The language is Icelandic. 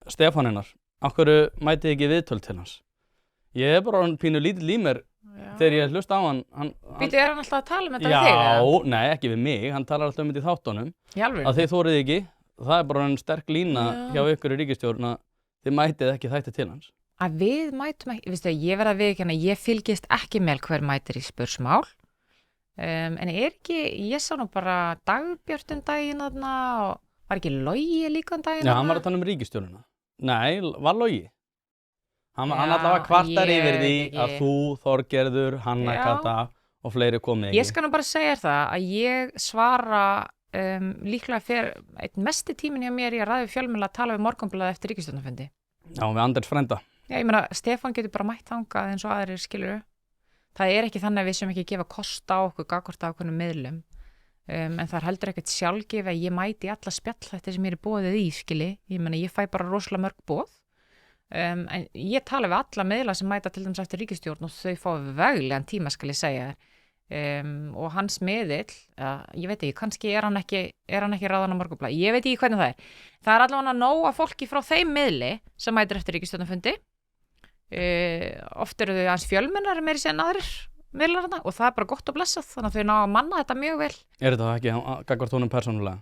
Stefán hennar, af hverju mætið ekki viðtöl til hans? Ég bara orðinn pínu lítill í mér þegar ég hlusta á hann. Býtu, hann alltaf að tala þetta við þig? Já, nei, ekki við mig, hann talar alltaf þetta í þáttunum. Í alvöru? Að þið þórið ekki, það bara en sterk lína hjá ykkur í ríkisstjórn að þið mætið ekki þætti til hans. Að við mætum ekki, veistu, ég verð að viðurkenna, ég fylgist ekki með hver mætir í spursmál. En ekki, ég sá nú bara Dagbjört daginn þarna og var ekki Logi líka daginn þarna? Já, hann var að tala ríkisstjórnina. Nei, var Logi. Hann allavega kvartar yfir því að þú, Þorgerður, Hanna Kata og fleiri komið ekki. Ég skal nú bara segja það að ég svara líklega fyrir einn mesti tíminn hjá mér í að ræða við fjölmiðla að tala við Morgunblaðið eftir ríkisstjórnarfundi. Já, við Anders frænda. Já, ég meina, Stefán getur bara mætt þangað eins og aðrir, skilurðu. Það er ekki þannig að við sem ekki gefa kost á okkur gagnvart ákveðnum miðlum. En það er heldur ekkert sjálfgefið að ég mæti alla spjallþætti sem ég er boðið í, skilji. Ég meina, ég fæ bara rosalega mörg boð. En ég tala við alla miðla sem mæta til dæmis eftir ríkisstjórn og þau fá veglegan tíma, skal ég segja þér. Og hans miðill, ég veit ekki, kannski er hann ekki ráðan á Morgunblaðið. Ég veit ekki hvernig það er. Það er allavega nóg af fólki frá þeim miðli sem mætir eftir ríkisstjórnarfundi. Oft eru þau aðeins fjölmennari meiri sér en aðrir miðlarna og það er bara gott og blessað, þannig að þau ná að manna þetta mjög vel. Er þetta ekki gagnvart honum persónulega?